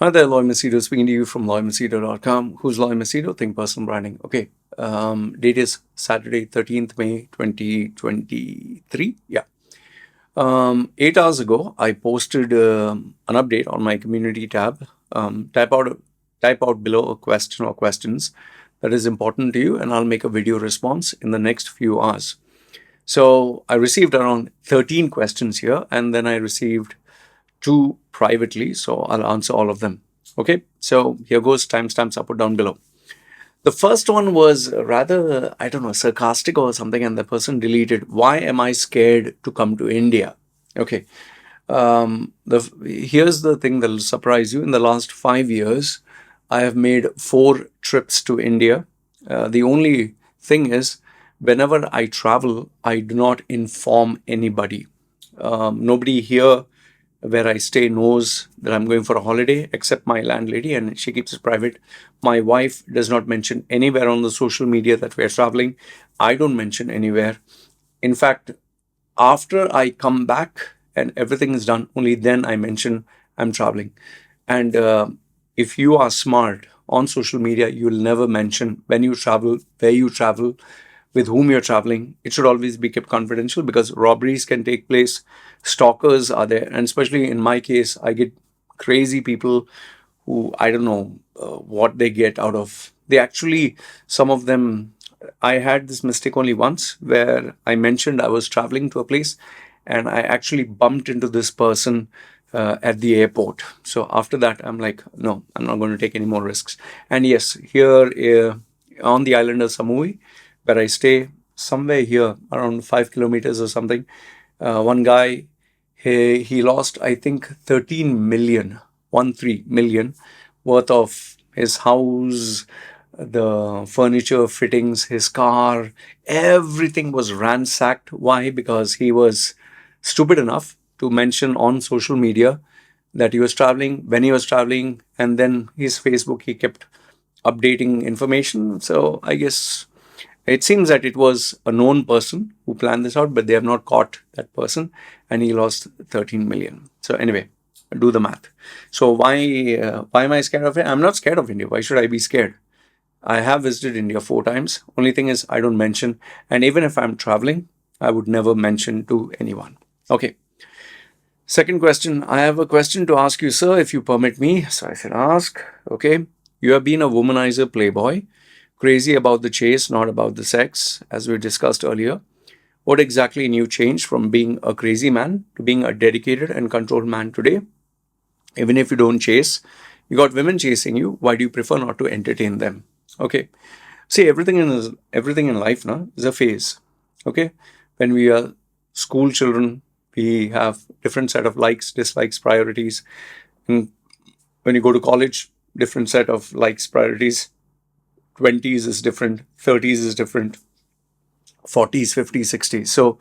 Hi there, Loy Machedo speaking to you from loymachedo.com. Who's Loy Machedo? Think personal branding. Okay. Date is Saturday, 13th May 2023. Yeah. 8 hours ago, I posted an update on my community tab. Type out below a question or questions that is important to you, and I'll make a video response in the next few hours. So I received around 13 questions here, and then I received two privately. So I'll answer all of them. Okay. So here goes, timestamps up or down below. The first one was rather, I don't know, sarcastic or something, and the person deleted, "Why am I scared to come to India?" Okay. Here's the thing that will surprise you. In the last 5 years, I have made 4 trips to India. The only thing is, whenever I travel, I do not inform anybody. Nobody here where I stay knows that I'm going for a holiday, except my landlady, and she keeps it private. My wife does not mention anywhere on the social media that we're traveling. I don't mention anywhere. In fact, after I come back and everything is done, only then I mention I'm traveling. And if you are smart on social media, you'll never mention when you travel, where you travel, with whom you're traveling. It should always be kept confidential because robberies can take place, stalkers are there, and especially in my case, I get crazy people who I don't know what they get out of. They actually, some of them, I had this mistake only once where I mentioned I was traveling to a place and I actually bumped into this person at the airport. So after that, I'm like, no, I'm not going to take any more risks. And yes, here on the island of Samui, where I stay, somewhere here around 5 kilometers or something, one guy, he lost, I think, 13 million, 13 million worth of his house, the furniture fittings, his car, everything was ransacked. Why? Because he was stupid enough to mention on social media that he was traveling, when he was traveling, and then his Facebook, he kept updating information. So I guess it seems that it was a known person who planned this out, but they have not caught that person, and he lost 13 million. So anyway, do the math. So why am I scared of it? I'm not scared of India. Why should I be scared? I have visited India 4 times. Only thing is I don't mention, and even if I'm traveling, I would never mention to anyone. Okay. Second question. I have a question to ask you, sir, if you permit me. So I said, ask. Okay. You have been a womanizer playboy, crazy about the chase, not about the sex, as we discussed earlier. What exactly new changed from being a crazy man to being a dedicated and controlled man today? Even if you don't chase, you got women chasing you. Why do you prefer not to entertain them? Okay. See, everything in life now is a phase. Okay. When we are school children, we have different set of likes, dislikes, priorities. And when you go to college, different set of likes, priorities. 20s is different, 30s is different, 40s, 50s, 60s. So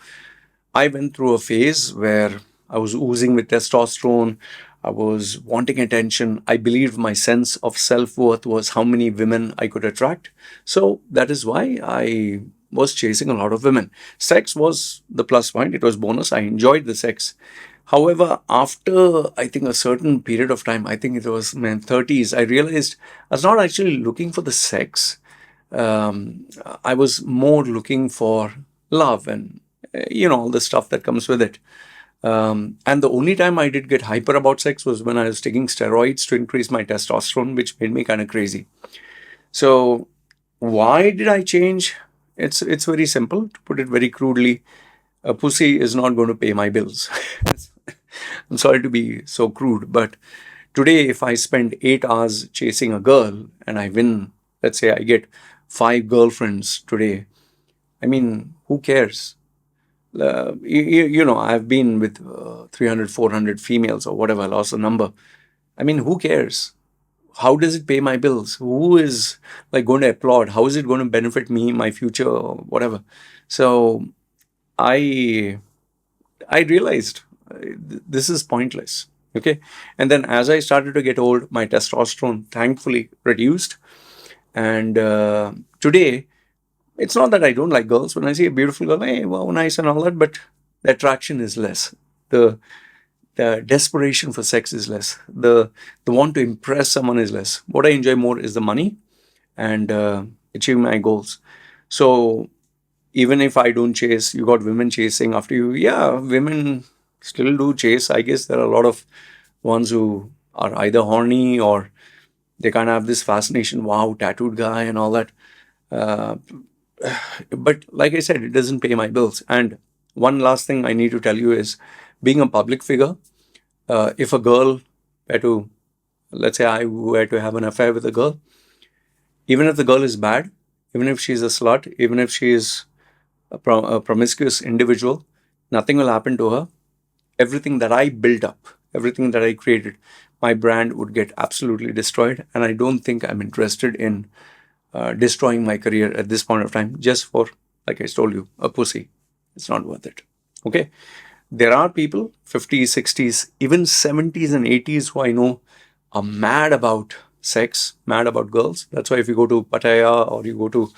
I went through a phase where I was oozing with testosterone. I was wanting attention. I believed my sense of self-worth was how many women I could attract. So that is why I was chasing a lot of women. Sex was the plus point. It was bonus. I enjoyed the sex. However, after I think a certain period of time, I think it was my 30s, I realized I was not actually looking for the sex. I was more looking for love and all the stuff that comes with it. And the only time I did get hyper about sex was when I was taking steroids to increase my testosterone, which made me kind of crazy. So why did I change? It's very simple. To put it very crudely, a pussy is not going to pay my bills. I'm sorry to be so crude, but today if I spend 8 hours chasing a girl and I win, let's say I get 5 girlfriends today, I mean, who cares? I've been with 300, 400 females or whatever, I lost the number. I mean, who cares? How does it pay my bills? Who is like going to applaud? How is it going to benefit me, my future, or whatever? So I realized this is pointless. Okay. And then as I started to get old, my testosterone thankfully reduced. And today, it's not that I don't like girls. When I see a beautiful girl, hey, wow, nice and all that, but the attraction is less. The The desperation for sex is less. The want to impress someone is less. What I enjoy more is the money and achieving my goals. So even if I don't chase, you got women chasing after you. Yeah, women still do chase. I guess there are a lot of ones who are either horny or they kind of have this fascination. Wow, tattooed guy and all that. Uh, but like I said, it doesn't pay my bills. And one last thing I need to tell you is being a public figure, if a girl were to, let's say I were to have an affair with a girl, even if the girl is bad, even if she's a slut, even if she is a promiscuous individual, nothing will happen to her. Everything that I built up, everything that I created, my brand would get absolutely destroyed. And I don't think I'm interested in destroying my career at this point of time just for, like I told you, a pussy. It's not worth it. Okay. There are people, 50s, 60s, even 70s and 80s, who I know are mad about sex, mad about girls. That's why if you go to Pattaya or you go to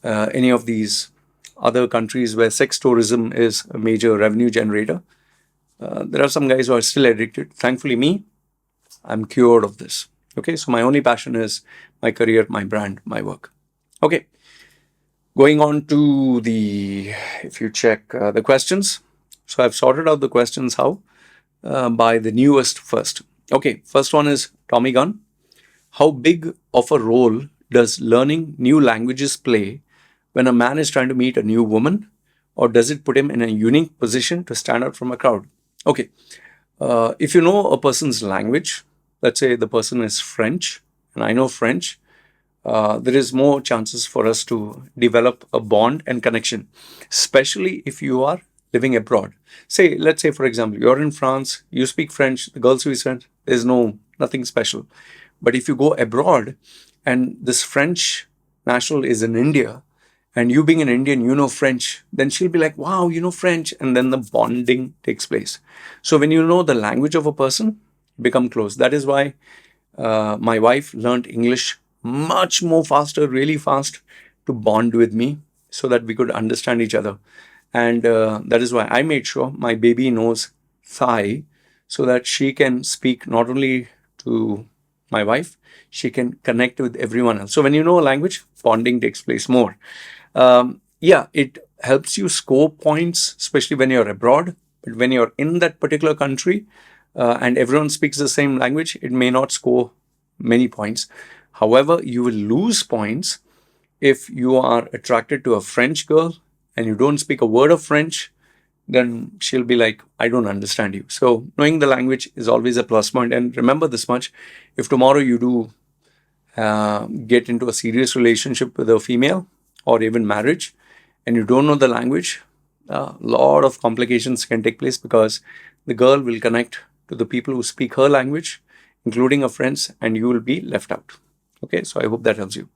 any of these other countries where sex tourism is a major revenue generator, there are some guys who are still addicted. Thankfully, me, I'm cured of this. Okay, so my only passion is my career, my brand, my work. Okay, going on to the, if you check the questions. So I've sorted out the questions how? By the newest first. Okay, first one is Tommy Gunn. How big of a role does learning new languages play when a man is trying to meet a new woman, or does it put him in a unique position to stand out from a crowd? Okay, if you know a person's language, let's say the person is French, and I know French, there is more chances for us to develop a bond and connection, especially if you are living abroad. Say, let's say, for example, you're in France, you speak French, the girl speaks French, there's nothing special. But if you go abroad and this French national is in India, and you being an Indian, you know French, then she'll be like, wow, you know French. And then the bonding takes place. So when you know the language of a person, become close. That is why my wife learned English much more faster, really fast, to bond with me so that we could understand each other. And that is why I made sure my baby knows Thai so that she can speak not only to my wife, she can connect with everyone else. So when you know a language, bonding takes place more. Yeah, it helps you score points, especially when you're abroad. But when you're in that particular country and everyone speaks the same language, it may not score many points. However, you will lose points if you are attracted to a French girl and you don't speak a word of French. Then she'll be like, I don't understand you. So knowing the language is always a plus point. And remember this much: if tomorrow you do get into a serious relationship with a female or even marriage and you don't know the language, a lot of complications can take place because the girl will connect to the people who speak her language, including her friends, and you will be left out. Okay, so I hope that helps you.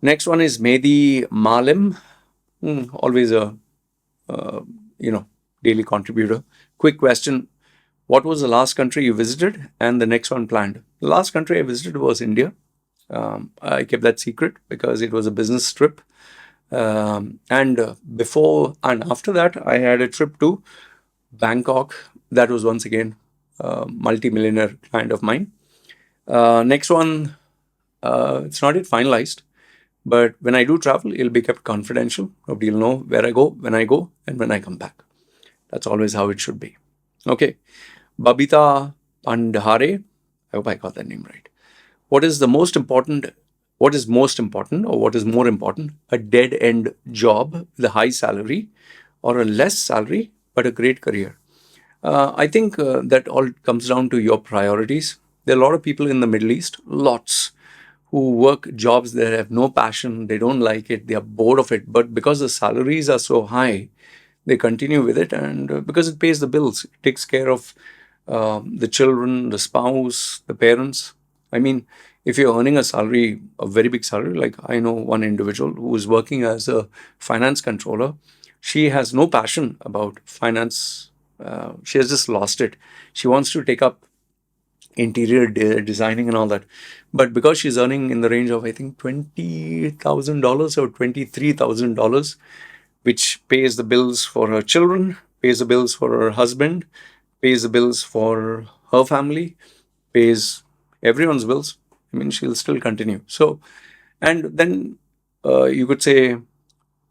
Next one is Mehdi Malim. Always a daily contributor. Quick question: what was the last country you visited and the next one planned? The last country I visited was India. I kept that secret because it was a business trip. And before and after that, I had a trip to Bangkok. That was once again a multi-millionaire client of mine. Next one, it's not yet finalized, but when I do travel, it'll be kept confidential. Nobody will know where I go, and when I come back. That's always how it should be. Okay. Babita Pandhare. I hope I got that name right. What is most important, or what is more important, a dead end job with a high salary or a less salary but a great career? I think that all comes down to your priorities. There are a lot of people in the Middle East, lots, who work jobs that have no passion, they don't like it, they are bored of it, but because the salaries are so high, they continue with it, and because it pays the bills, it takes care of the children, the spouse, the parents. I mean, if you're earning a salary, a very big salary, like I know one individual who is working as a finance controller, she has no passion about finance. She has just lost it. She wants to take up interior designing and all that. But because she's earning in the range of, I think, $20,000 or $23,000, which pays the bills for her children, pays the bills for her husband, pays the bills for her family, pays everyone's bills. I mean, she'll still continue. So, and then you could say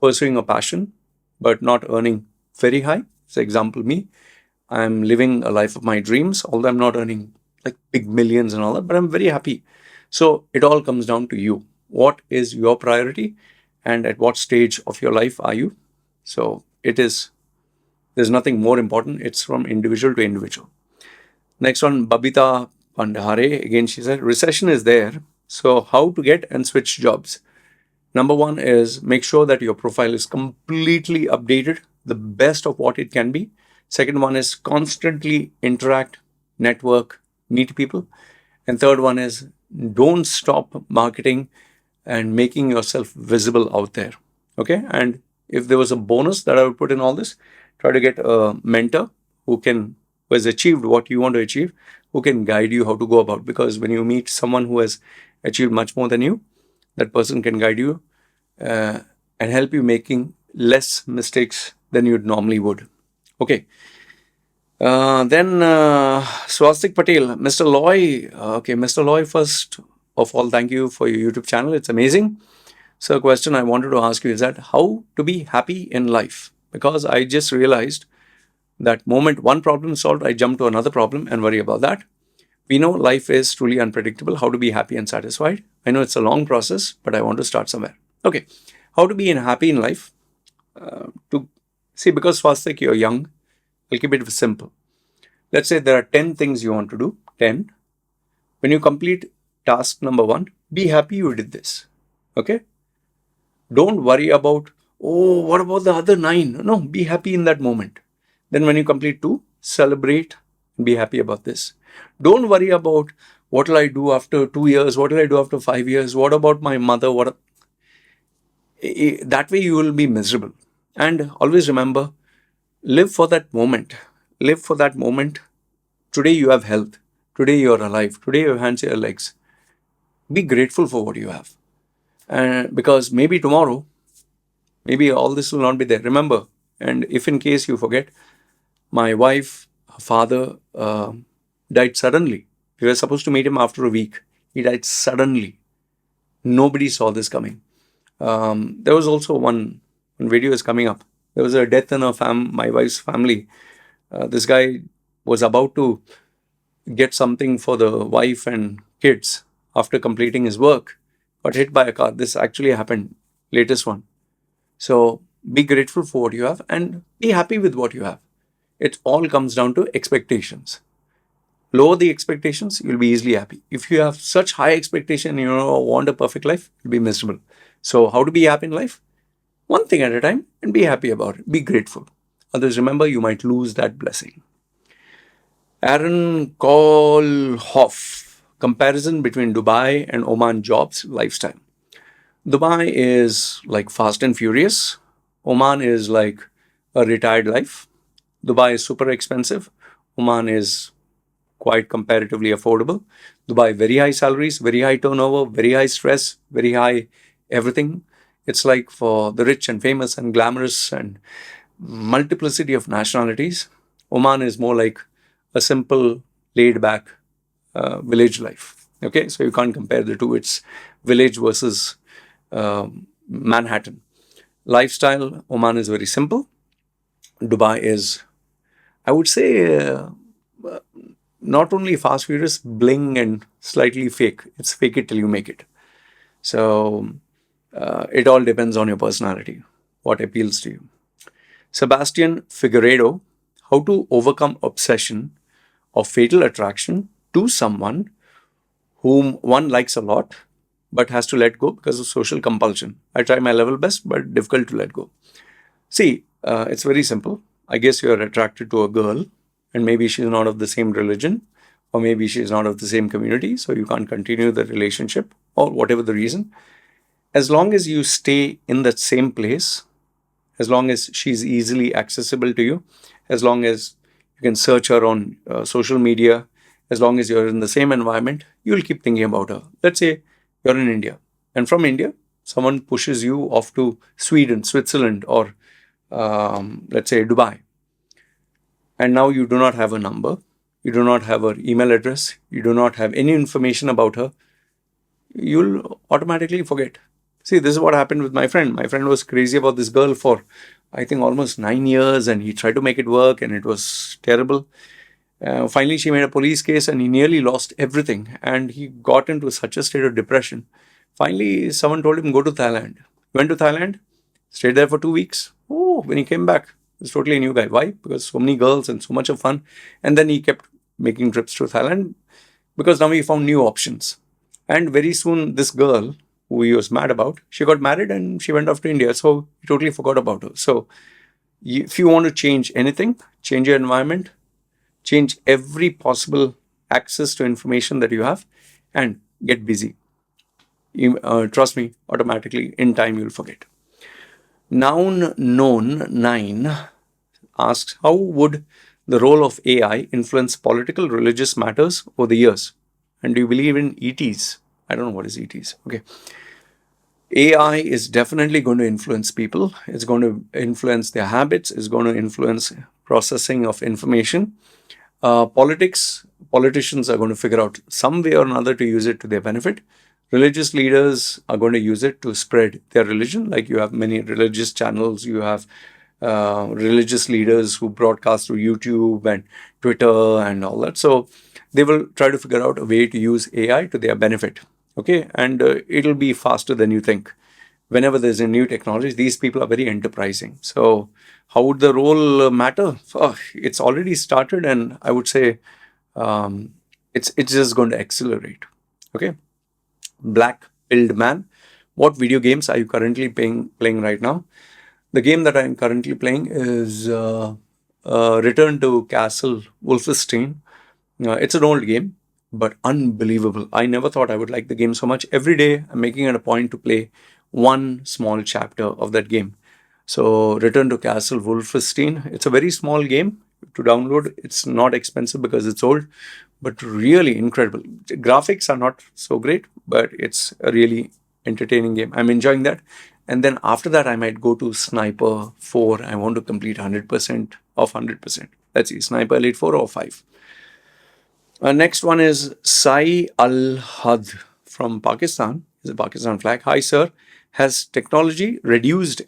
pursuing a passion, but not earning very high. For example, me, I'm living a life of my dreams, although I'm not earning like big millions and all that, but I'm very happy. So it all comes down to you. What is your priority, and at what stage of your life are you? So it is, there's nothing more important. It's from individual to individual. Next one, Babita Pandhare. Again, she said, recession is there. So how to get and switch jobs? Number one is make sure that your profile is completely updated, the best of what it can be. Second one is constantly interact, network, meet people. And third one is don't stop marketing and making yourself visible out there. Okay. And if there was a bonus that I would put in all this, try to get a mentor who has achieved what you want to achieve, who can guide you how to go about. Because when you meet someone who has achieved much more than you, that person can guide you uh, and help you making less mistakes than you'd normally would. Okay. Then Swastik Patel, Mr. Loy. Okay, Mr. Loy, first of all, thank you for your YouTube channel. It's amazing. So, a question I wanted to ask you is that how to be happy in life? Because I just realized that moment one problem is solved, I jump to another problem and worry about that. We know life is truly unpredictable. How to be happy and satisfied? I know it's a long process, but I want to start somewhere. Okay, how to be happy in life? To see, because Swastik, you're young, I'll keep it simple. Let's say there are 10 things you want to do. 10. When you complete task number 1, be happy you did this. Okay? Don't worry about, oh, what about the other 9? No, be happy in that moment. Then when you complete 2, celebrate and be happy about this. Don't worry about what will I do after 2 years, what will I do after 5 years, what about my mother, that way you will be miserable. And always remember, live for that moment. Live for that moment. Today you have health. Today you are alive. Today you have hands, your legs. Be grateful for what you have. And because maybe tomorrow, maybe all this will not be there. Remember, and if in case you forget, my wife, her father died suddenly. We were supposed to meet him after a week. He died suddenly. Nobody saw this coming. There was also one video is coming up. There was a death in my wife's family. This guy was about to get something for the wife and kids after completing his work, got hit by a car. This actually happened, latest one. So be grateful for what you have and be happy with what you have. It all comes down to expectations. Lower the expectations, you'll be easily happy. If you have such high expectation, you want a perfect life, you'll be miserable. So how to be happy in life? One thing at a time and be happy about it. Be grateful. Others, remember, you might lose that blessing. Aaron Kolhoff, comparison between Dubai and Oman jobs lifestyle. Dubai is like fast and furious. Oman is like a retired life. Dubai is super expensive. Oman is quite comparatively affordable. Dubai, very high salaries, very high turnover, very high stress, very high everything. It's like for the rich and famous and glamorous and multiplicity of nationalities. Oman is more like a simple, laid back village life. Okay, so you can't compare the two. It's village versus Manhattan. Lifestyle, Oman is very simple. Dubai is, I would say, not only fast furious, bling and slightly fake. It's fake it till you make it. So it all depends on your personality, what appeals to you. Sebastian Figueredo, how to overcome obsession of fatal attraction to someone whom one likes a lot but has to let go because of social compulsion. I try my level best, but difficult to let go. See, it's very simple. I guess you're attracted to a girl, and maybe she's not of the same religion, or maybe she's not of the same community, so you can't continue the relationship, or whatever the reason. As long as you stay in that same place, as long as she's easily accessible to you, as long as you can search her on social media, as long as you're in the same environment, you'll keep thinking about her. Let's say you're in India, and from India, someone pushes you off to Sweden, Switzerland, or let's say Dubai. and now you do not have a number, you do not have her email address, you do not have any information about her, you'll automatically forget. See, this is what happened with my friend. My friend was crazy about this girl for, I think, almost 9 years, and he tried to make it work, and it was terrible. Finally, she made a police case, and he nearly lost everything. And he got into such a state of depression. Finally, someone told him, go to Thailand. He went to Thailand, stayed there for 2 weeks. Oh, when he came back, he was totally a new guy. Why? Because so many girls and so much of fun. And then he kept making trips to Thailand because now he found new options. And very soon, this girl who he was mad about, she got married and she went off to India. So he totally forgot about her. So if you want to change anything, change your environment, change every possible access to information that you have, and get busy. Trust me, automatically in time you'll forget. Noun known 9 asks, how would the role of AI influence political religious matters over the years? And do you believe in ETs? I don't know what is ETs. Okay. AI is definitely going to influence people. It's going to influence their habits. It's going to influence processing of information. Politicians are going to figure out some way or another to use it to their benefit. Religious leaders are going to use it to spread their religion. Like you have many religious channels, you have religious leaders who broadcast through YouTube and Twitter and all that. So they will try to figure out a way to use AI to their benefit. Okay, and it'll be faster than you think. Whenever there's a new technology, these people are very enterprising. So, how would the role matter? Oh, it's already started, and I would say it's just going to accelerate. Okay, Black Pilled Man. What video games are you currently playing right now? The game that I'm currently playing is Return to Castle Wolfenstein. It's an old game, but unbelievable. I never thought I would like the game so much. Every day, I'm making it a point to play one small chapter of that game. So, Return to Castle Wolfenstein. It's a very small game to download. It's not expensive because it's old, but really incredible. The graphics are not so great, but it's a really entertaining game. I'm enjoying that. And then after that, I might go to Sniper 4. I want to complete 100% of 100%. Let's see, Sniper Elite 4 or 5. Next one is Sai Al Had from Pakistan. Is a Pakistan flag. Hi, sir. Has technology reduced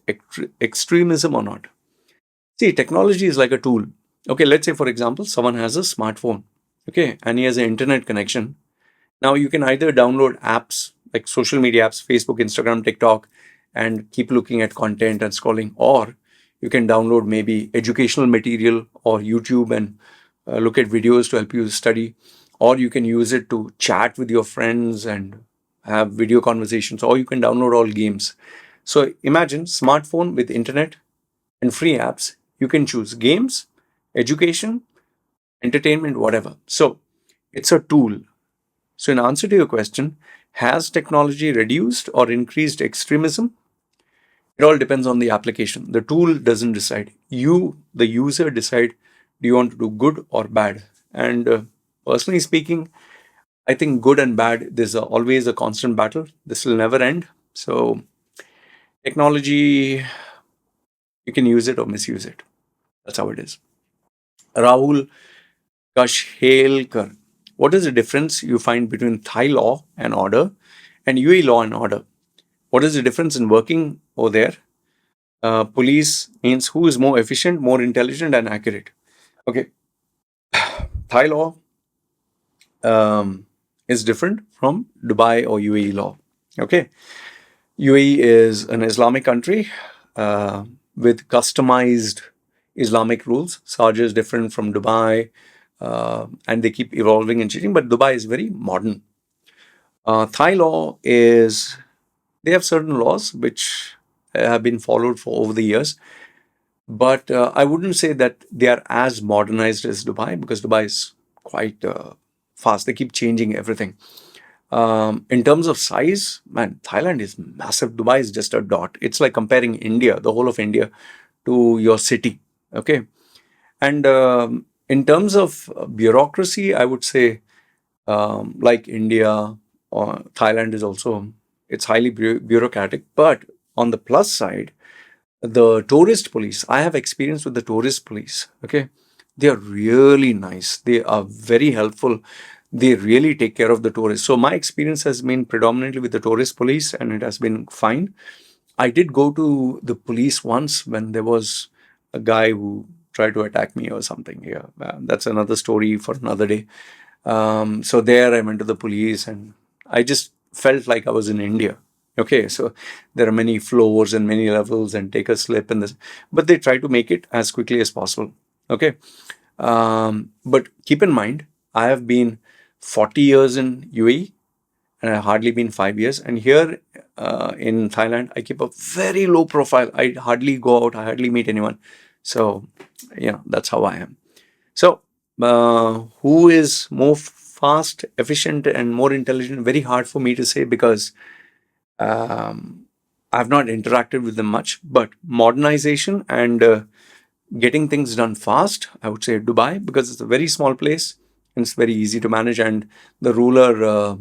extremism or not? See, technology is like a tool. Okay, let's say, for example, someone has a smartphone. Okay, and he has an internet connection. Now you can either download apps like social media apps, Facebook, Instagram, TikTok, and keep looking at content and scrolling, or you can download maybe educational material or YouTube and look at videos to help you study, or you can use it to chat with your friends and have video conversations, or you can download all games. So imagine smartphone with internet and free apps. You can choose games, education, entertainment, whatever. So it's a tool. So in answer to your question, has technology reduced or increased extremism? It all depends on the application. The tool doesn't decide. You, the user, decide, do you want to do good or bad? And personally speaking, I think good and bad, there's always a constant battle. This will never end. So technology, you can use it or misuse it. That's how it is. Rahul Kashhelkar. What is the difference you find between Thai law and order and UAE law and order? What is the difference in working over there? Police means who is more efficient, more intelligent, and accurate. Okay, Thai law is different from Dubai or UAE law. Okay, UAE is an Islamic country with customized Islamic rules. Sharjah is different from Dubai, and they keep evolving and changing. But Dubai is very modern. Thai law is, they have certain laws which have been followed for over the years, but I wouldn't say that they are as modernized as Dubai, because Dubai is quite fast. They keep changing everything. In terms of size, man, Thailand is massive. Dubai is just a dot. It's like comparing India, the whole of India, to your city. Okay. And in terms of bureaucracy, I would say, like India or Thailand is also, it's highly bureaucratic. But on the plus side, the tourist police, I have experience with the tourist police. Okay. They are really nice. They are very helpful. They really take care of the tourists. So my experience has been predominantly with the tourist police, and it has been fine. I did go to the police once when there was a guy who tried to attack me or something. Yeah, that's another story for another day. So there I went to the police, and I just felt like I was in India. Okay, so there are many floors and many levels, and take a slip and this, but they try to make it as quickly as possible. Okay, but keep in mind, I have been 40 years in UAE, and I hardly been 5 years. And here in Thailand, I keep a very low profile. I hardly go out. I hardly meet anyone. So, that's how I am. So, who is more fast, efficient, and more intelligent? Very hard for me to say because um, I've not interacted with them much. But modernization and getting things done fast, I would say Dubai, because it's a very small place and it's very easy to manage. And the ruler,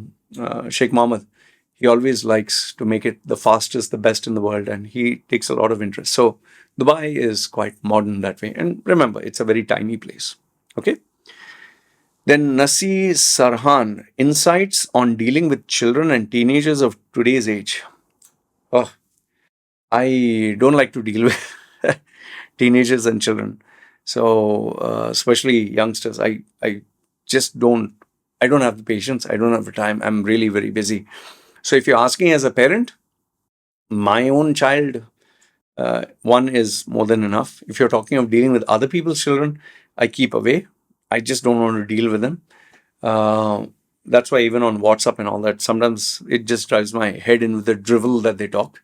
Sheikh Mohammed, he always likes to make it the fastest, the best in the world, and he takes a lot of interest. So Dubai is quite modern that way. And remember, it's a very tiny place. Okay. Then Nasi Sarhan, insights on dealing with children and teenagers of today's age. Oh, I don't like to deal with teenagers and children. So especially youngsters, I just I don't have the patience. I don't have the time. I'm really very busy. So if you're asking as a parent, my own child, one is more than enough. If you're talking of dealing with other people's children, I keep away. I just don't want to deal with them. Uh, that's why even on WhatsApp and all that, sometimes it just drives my head in with the drivel that they talk.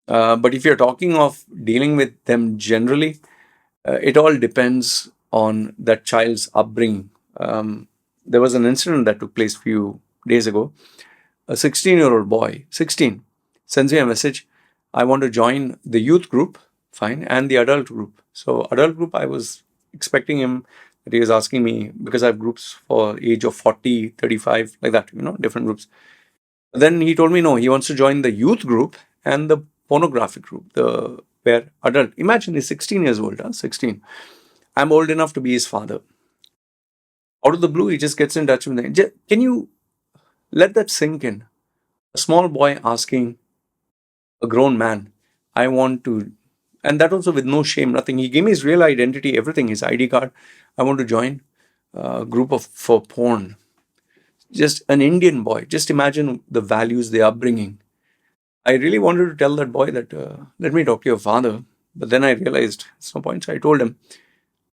But if you're talking of dealing with them generally, it all depends on that child's upbringing. There was an incident that took place a few days ago. A 16-year-old boy, 16, sends me a message. I want to join the youth group, fine, and the adult group. So adult group, I was expecting him that he was asking me because I have groups for age of 40, 35, like that, different groups. Then he told me no, he wants to join the youth group and the pornographic group, the where adult. Imagine he's 16 years old, huh? 16. I'm old enough to be his father. Out of the blue, he just gets in touch with me. Can you let that sink in? A small boy asking a grown man, I want to, and that also with no shame, nothing. He gave me his real identity, everything, his ID card. I want to join a group of for porn. Just an Indian boy. Just imagine the values they are bringing. I really wanted to tell that boy that let me talk to your father, but then I realized it's no point. So I told him,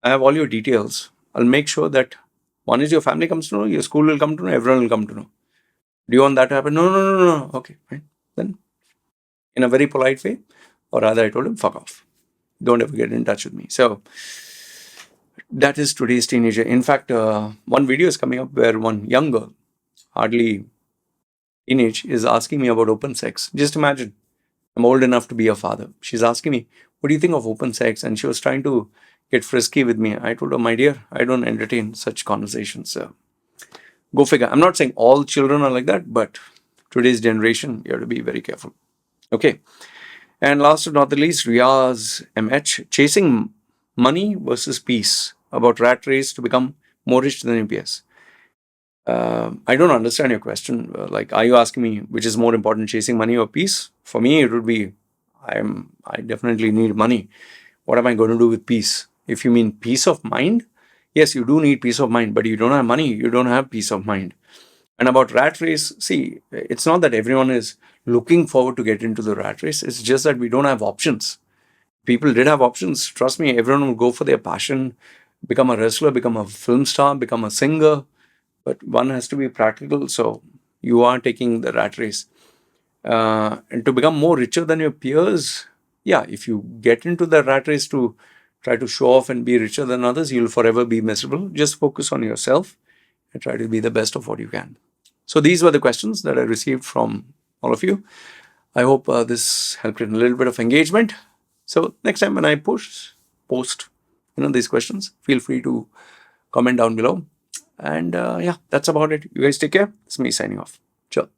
I have all your details. I'll make sure that one is your family comes to know, your school will come to know, everyone will come to know. Do you want that to happen? No, no, no, no, no. Okay, fine. Then, in a very polite way, or rather, I told him, fuck off. Don't ever get in touch with me. So, that is today's teenager. In fact, one video is coming up where one young girl, hardly teenage, is asking me about open sex. Just imagine, I'm old enough to be a father. She's asking me, what do you think of open sex? And she was trying to get frisky with me. I told her, my dear, I don't entertain such conversations. So go figure. I'm not saying all children are like that, but today's generation, you have to be very careful. Okay. And last but not the least, Riaz MH, chasing money versus peace, about rat race to become more rich than UPS. I don't understand your question. Like, are you asking me which is more important, chasing money or peace? For me, it would be, I definitely need money. What am I going to do with peace? If you mean peace of mind, yes, you do need peace of mind, but you don't have money, you don't have peace of mind. And about rat race, see, it's not that everyone is looking forward to get into the rat race. It's just that we don't have options. People did have options. Trust me, everyone will go for their passion, become a wrestler, become a film star, become a singer. But one has to be practical. So you are taking the rat race. And to become more richer than your peers, yeah, if you get into the rat race to try to show off and be richer than others, you'll forever be miserable. Just focus on yourself and try to be the best of what you can. So these were the questions that I received from all of you. I hope this helped in a little bit of engagement. So next time when I post, these questions, feel free to comment down below. And yeah, that's about it. You guys take care. It's me signing off. Ciao.